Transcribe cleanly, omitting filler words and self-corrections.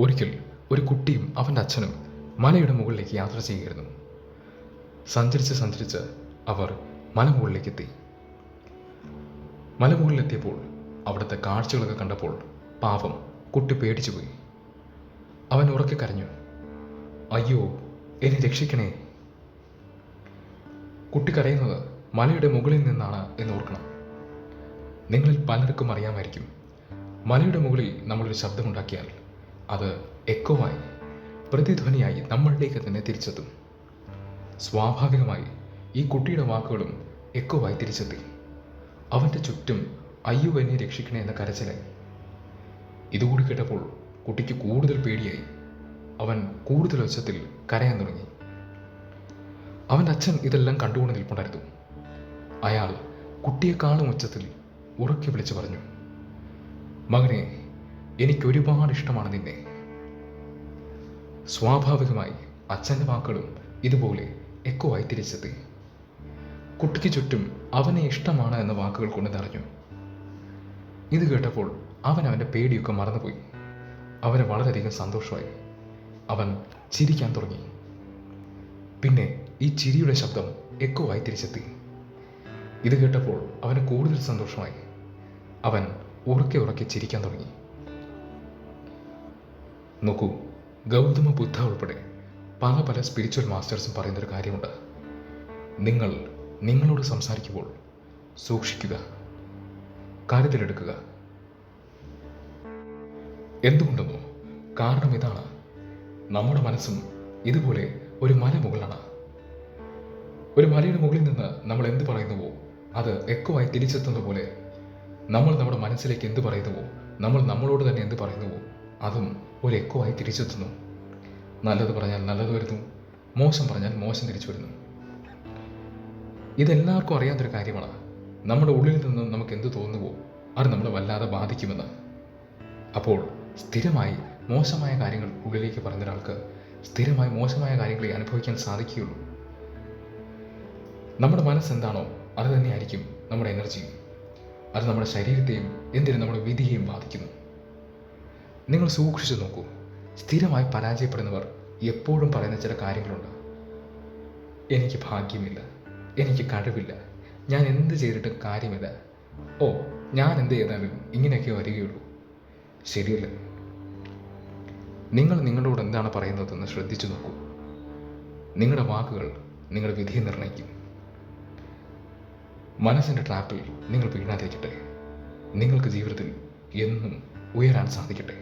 ഒരിക്കൽ ഒരു കുട്ടിയും അവൻ്റെ അച്ഛനും മലയുടെ മുകളിലേക്ക് യാത്ര ചെയ്യുകയായിരുന്നു. സഞ്ചരിച്ച് അവർ മലമുകളിലേക്കെത്തി. മലമുകളിലെത്തിയപ്പോൾ അവിടുത്തെ കാഴ്ചകളൊക്കെ കണ്ടപ്പോൾ പാവം കുട്ടി പേടിച്ചുപോയി. അവൻ ഉറക്കെ കരഞ്ഞു, അയ്യോ, എന്നെ രക്ഷിക്കണേ. കുട്ടി കരയുന്നത് മലയുടെ മുകളിൽ നിന്നാണ് എന്ന് ഓർക്കണം. നിങ്ങളിൽ പലർക്കും അറിയാമായിരിക്കും, മലയുടെ മുകളിൽ നമ്മളൊരു ശബ്ദമുണ്ടാക്കിയാൽ അത് എക്കോവായി പ്രതിധ്വനിയായി നമ്മളിലേക്ക് തന്നെ തിരിച്ചെത്തും. സ്വാഭാവികമായി ഈ കുട്ടിയുടെ വാക്കുകളും എക്കോവായി തിരിച്ചെത്തി. അവൻ്റെ ചുറ്റും അയ്യോ എന്നെ രക്ഷിക്കണേ എന്ന കരച്ചിലായി. ഇതുകൂടി കേട്ടപ്പോൾ കുട്ടിക്ക് കൂടുതൽ പേടിയായി. അവൻ കൂടുതൽ ഉച്ചത്തിൽ കരയാൻ തുടങ്ങി. അവൻ്റെ അച്ഛൻ ഇതെല്ലാം കണ്ടുകൊണ്ട് നിൽപ്പുണ്ടായിരുന്നു. അയാൾ കുട്ടിയെക്കാളും ഉച്ചത്തിൽ ഉറക്കെ വിളിച്ചു പറഞ്ഞു, മകനെ, എനിക്കൊരുപാട് ഇഷ്ടമാണ് നിന്നെ. സ്വാഭാവികമായി അച്ഛൻ്റെ വാക്കുകളും ഇതുപോലെ എക്കോ ആയി തിരിച്ചെത്തി. കുട്ടിക്ക് ചുറ്റും അവനെ ഇഷ്ടമാണ് എന്ന വാക്കുകൾ കൊണ്ട് നിറഞ്ഞു. ഇത് കേട്ടപ്പോൾ അവൻ്റെ പേടിയൊക്കെ മറന്നുപോയി. അവന് വളരെയധികം സന്തോഷമായി. അവൻ ചിരിക്കാൻ തുടങ്ങി. പിന്നെ ഈ ചിരിയുടെ ശബ്ദം എക്കോ ആയി തിരിച്ചെത്തി. ഇത് കേട്ടപ്പോൾ അവന് കൂടുതൽ സന്തോഷമായി. അവൻ ഉറക്കെ ചിരിക്കാൻ തുടങ്ങി. നോക്കൂ, ഗൗതമ ബുദ്ധ ഉൾപ്പെടെ പല സ്പിരിച്വൽ മാസ്റ്റേഴ്സും പറയുന്നൊരു കാര്യമുണ്ട്. നിങ്ങൾ നിങ്ങളോട് സംസാരിക്കുമ്പോൾ സൂക്ഷിക്കുക, കരുതലെടുക്കുക. എന്തുകൊണ്ടെന്നോ? കാരണം ഇതാണ്, നമ്മുടെ മനസ്സും ഇതുപോലെ ഒരു മല മുകളാണ്. ഒരു മലയുടെ മുകളിൽ നിന്ന് നമ്മൾ എന്ത് പറയുന്നുവോ അത് എക്കോ ആയി തിരിച്ചെത്തുന്ന പോലെ നമ്മൾ നമ്മുടെ മനസ്സിലേക്ക് എന്ത് പറയുന്നുവോ, നമ്മൾ നമ്മളോട് തന്നെ എന്ത് പറയുന്നുവോ അതും ഒരു എക്കോ ആയി തിരിച്ചെത്തുന്നു. നല്ലത് പറഞ്ഞാൽ നല്ലത് വരുന്നു, മോശം പറഞ്ഞാൽ മോശം തിരിച്ചു വരുന്നു. ഇതെല്ലാവർക്കും അറിയാത്തൊരു കാര്യമാണ്. നമ്മുടെ ഉള്ളിൽ നിന്നും നമുക്ക് എന്ത് തോന്നുവോ അത് നമ്മളെ വല്ലാതെ ബാധിക്കുമെന്ന്. അപ്പോൾ സ്ഥിരമായി മോശമായ കാര്യങ്ങൾ ഉള്ളിലേക്ക് പറയുന്ന ഒരാൾക്ക് സ്ഥിരമായി മോശമായ കാര്യങ്ങളെ അനുഭവിക്കാൻ സാധിക്കുകയുള്ളൂ. നമ്മുടെ മനസ്സെന്താണോ അത് തന്നെയായിരിക്കും നമ്മുടെ എനർജിയും. അത് നമ്മുടെ ശരീരത്തെയും എന്തിനും നമ്മുടെ വിധിയെയും ബാധിക്കുന്നു. നിങ്ങൾ സൂക്ഷിച്ചു നോക്കൂ. സ്ഥിരമായി പരാജയപ്പെടുന്നവർ എപ്പോഴും പറയുന്ന ചില കാര്യങ്ങളുണ്ട്. എനിക്ക് ഭാഗ്യമില്ല, എനിക്ക് കഴിവില്ല, ഞാൻ എന്ത് ചെയ്തിട്ടും കാര്യമില്ല, ഓ ഞാൻ എന്ത് ചെയ്താലും ഇങ്ങനെയൊക്കെ വരികയുള്ളൂ. ശരിയല്ല. നിങ്ങൾ നിങ്ങളോട് എന്താണ് പറയുന്നതെന്ന് ശ്രദ്ധിച്ചു നോക്കൂ. നിങ്ങളുടെ വാക്കുകൾ നിങ്ങളുടെ വിധിയെ നിർണ്ണയിക്കും. മനസ്സിൻ്റെ ട്രാപ്പിൽ നിങ്ങൾ വീഴാതിരിക്കട്ടെ. നിങ്ങൾക്ക് ജീവിതത്തിൽ എന്നും ഉയരാൻ സാധിക്കട്ടെ.